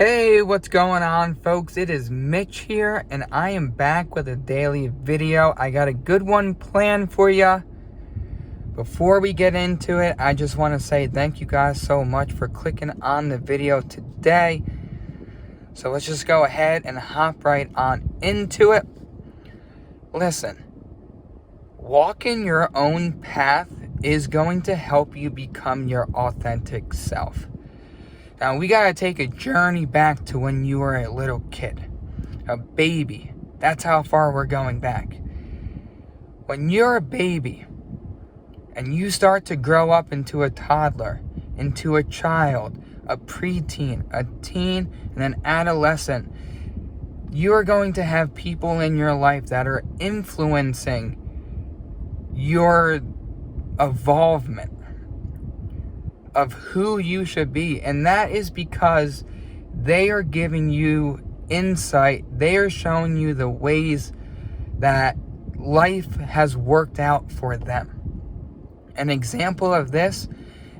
Hey, what's going on, folks? It is Mitch here, and I am back with a daily video. I got a good one planned for you. Before we get into it, I just want to say thank you guys so much for clicking on the video today. So let's just go ahead and hop right on into it. Listen, walking your own path is going to help you become your authentic self. Now, we got to take a journey back to when you were a little kid, a baby. That's how far we're going back. When you're a baby and you start to grow up into a toddler, into a child, a preteen, a teen, and an adolescent, you are going to have people in your life that are influencing your evolvement of who you should be. And that is because they are giving you insight. They are showing you the ways that life has worked out for them. An example of this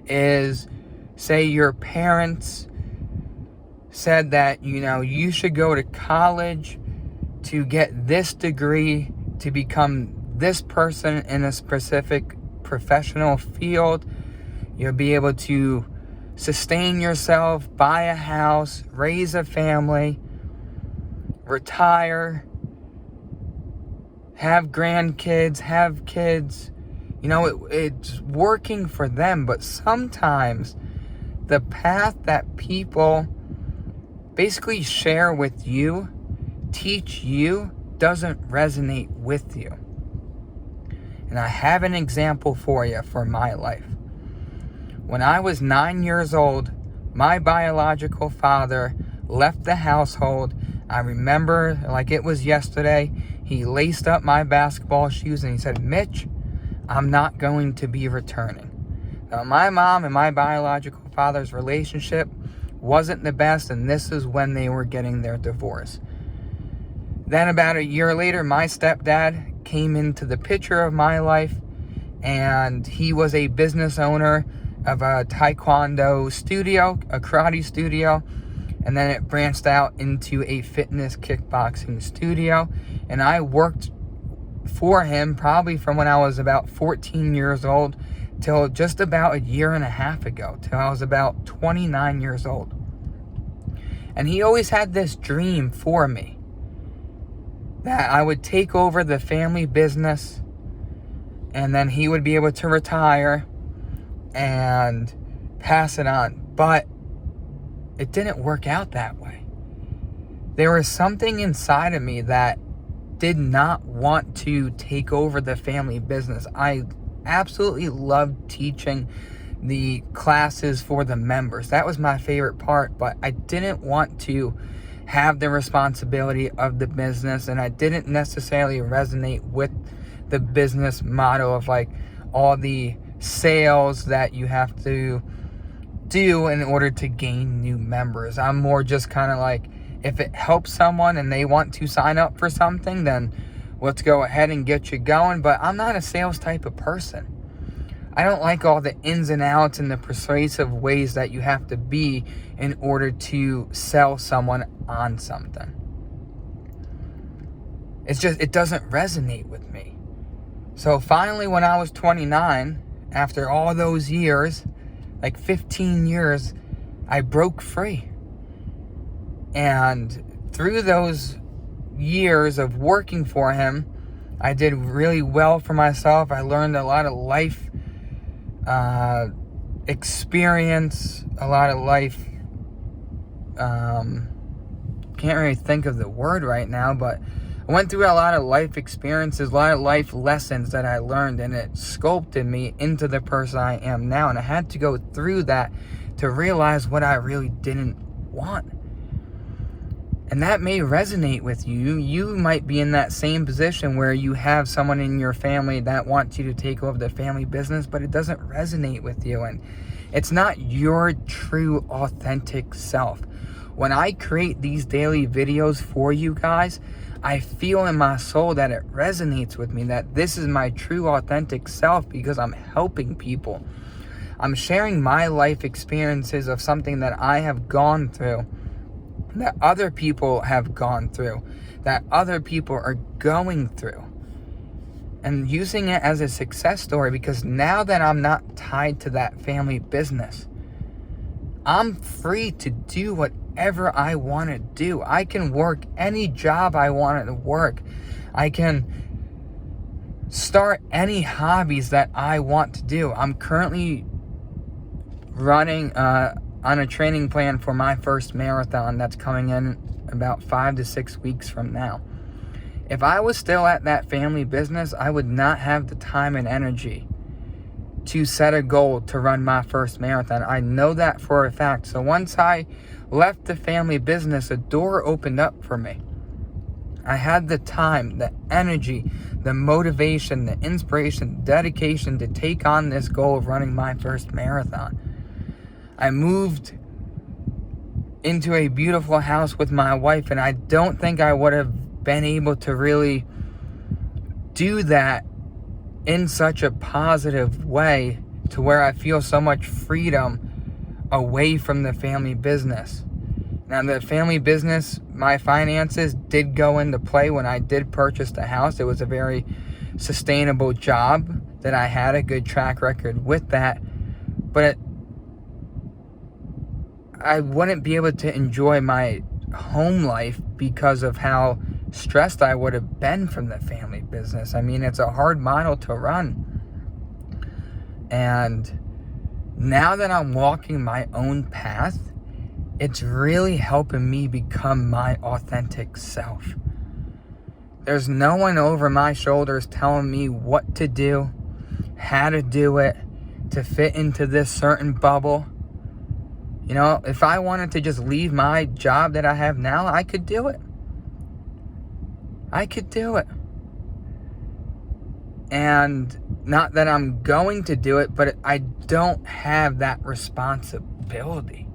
is, say your parents said that, you should go to college to get this degree to become this person in a specific professional field. You'll be able to sustain yourself, buy a house, raise a family, retire, have grandkids, have kids. It's working for them, but sometimes the path that people basically share with you, teach you, doesn't resonate with you. And I have an example for you for my life. When I was 9 years old, my biological father left the household. I remember like it was yesterday. He laced up my basketball shoes and he said, "Mitch, I'm not going to be returning." Now, my mom and my biological father's relationship wasn't the best, and this is when they were getting their divorce. Then about a year later, my stepdad came into the picture of my life, and he was a business owner of a taekwondo studio, a karate studio, and then it branched out into a fitness kickboxing studio. And I worked for him probably from when I was about 14 years old till just about a year and a half ago, till I was about 29 years old. And he always had this dream for me that I would take over the family business, and then he would be able to retire and pass it on. But it didn't work out that way. There was something inside of me that did not want to take over the family business. I absolutely loved teaching the classes for the members. That was my favorite part, but I didn't want to have the responsibility of the business, and I didn't necessarily resonate with the business model of like all the sales that you have to do in order to gain new members. I'm more just kind of like, if it helps someone and they want to sign up for something, then let's go ahead and get you going. But I'm not a sales type of person. I don't like all the ins and outs and the persuasive ways that you have to be in order to sell someone on something. It doesn't resonate with me. So finally, when I was 29, after all those years, like 15 years, I broke free. And through those years of working for him, I did really well for myself. I learned a lot of life experience, a lot of life, can't really think of the word right now, but I went through a lot of life experiences, a lot of life lessons that I learned, and it sculpted me into the person I am now. And I had to go through that to realize what I really didn't want. And that may resonate with you. You might be in that same position where you have someone in your family that wants you to take over the family business, but it doesn't resonate with you. And it's not your true, authentic self. When I create these daily videos for you guys, I feel in my soul that it resonates with me, that this is my true, authentic self, because I'm helping people. I'm sharing my life experiences of something that I have gone through that other people have gone through, that other people are going through, and using it as a success story, because now that I'm not tied to that family business, I'm free to do whatever I want to do. I can work any job I want to work. I can start any hobbies that I want to do. I'm currently running on a training plan for my first marathon that's coming in about 5 to 6 weeks from now. If I was still at that family business, I would not have the time and energy to set a goal to run my first marathon. I know that for a fact. So once I left the family business, a door opened up for me. I had the time, the energy, the motivation, the inspiration, dedication to take on this goal of running my first marathon. I moved into a beautiful house with my wife, and I don't think I would have been able to really do that in such a positive way to where I feel so much freedom away from the family business. Now, the family business, my finances did go into play when I did purchase the house. It was a very sustainable job that I had a good track record with that, but I wouldn't be able to enjoy my home life because of how stressed I would have been from the family business. I mean, it's a hard model to run. And now that I'm walking my own path, it's really helping me become my authentic self. There's no one over my shoulders telling me what to do, how to do it, to fit into this certain bubble. You know, if I wanted to just leave my job that I have now, I could do it. I could do it. And not that I'm going to do it, but I don't have that responsibility.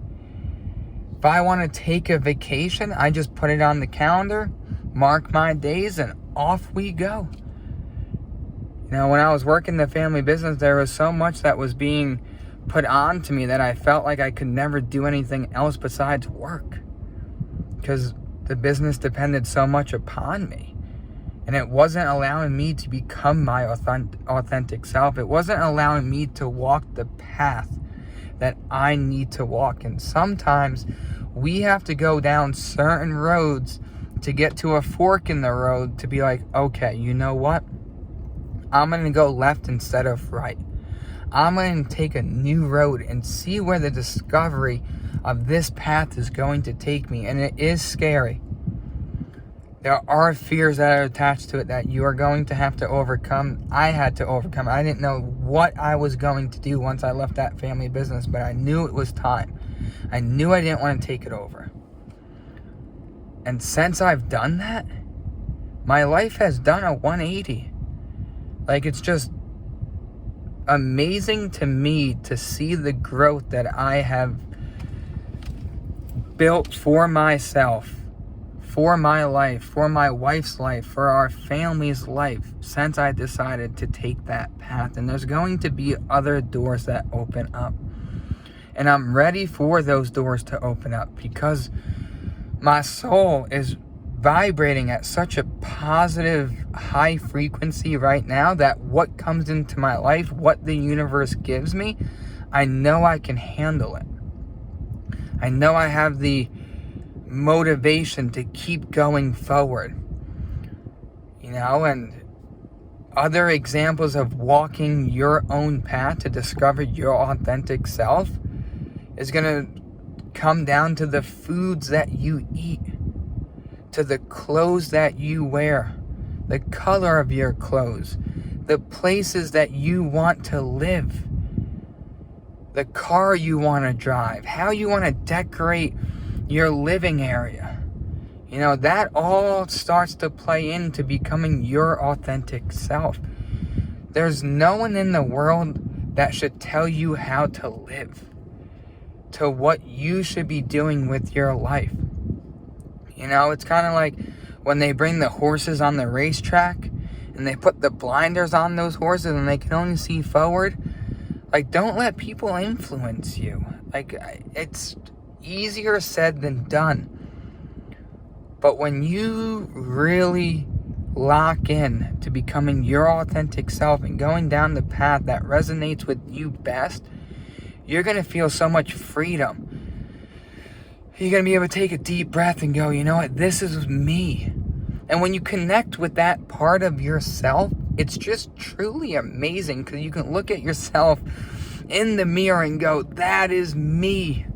If I want to take a vacation, I just put it on the calendar, mark my days, and off we go. You know, when I was working the family business, there was so much that was being put on to me that I felt like I could never do anything else besides work, because the business depended so much upon me, and it wasn't allowing me to become my authentic self. It wasn't allowing me to walk the path that I need to walk. And sometimes we have to go down certain roads to get to a fork in the road to be like, okay, you know what? I'm going to go left instead of right. I'm going to take a new road and see where the discovery of this path is going to take me. And it is scary. There are fears that are attached to it that you are going to have to overcome. I had to overcome. I didn't know what I was going to do once I left that family business, but I knew it was time. I knew I didn't want to take it over. And since I've done that, my life has done a 180. Like, it's just amazing to me to see the growth that I have built for myself, for my life, for my wife's life, for our family's life, since I decided to take that path. And there's going to be other doors that open up. And I'm ready for those doors to open up, because my soul is vibrating at such a positive, high frequency right now that what comes into my life, what the universe gives me, I know I can handle it. I know I have the motivation to keep going forward. You know, and other examples of walking your own path to discover your authentic self is going to come down to the foods that you eat, to the clothes that you wear, the color of your clothes, the places that you want to live, the car you want to drive, how you want to decorate your living area. You know, that all starts to play into becoming your authentic self. There's no one in the world that should tell you how to live, to what you should be doing with your life. You know, it's kind of like when they bring the horses on the racetrack and they put the blinders on those horses and they can only see forward. Like, don't let people influence you. Like, it's easier said than done. But when you really lock in to becoming your authentic self and going down the path that resonates with you best, you're going to feel so much freedom. You're going to be able to take a deep breath and go, you know what, this is me. And when you connect with that part of yourself, it's just truly amazing, because you can look at yourself in the mirror and go, that is me.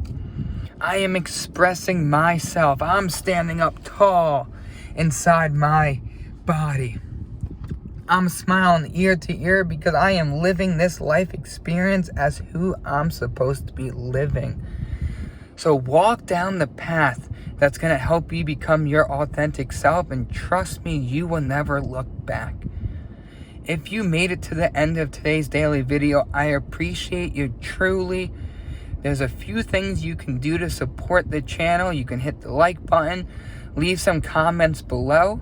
I am expressing myself. I'm standing up tall inside my body. I'm smiling ear to ear because I am living this life experience as who I'm supposed to be living. So walk down the path that's going to help you become your authentic self, and trust me, you will never look back. If you made it to the end of today's daily video, I appreciate you truly. There's a few things you can do to support the channel. You can hit the like button, leave some comments below,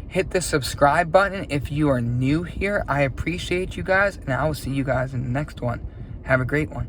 hit the subscribe button if you are new here. I appreciate you guys, and I will see you guys in the next one. Have a great one.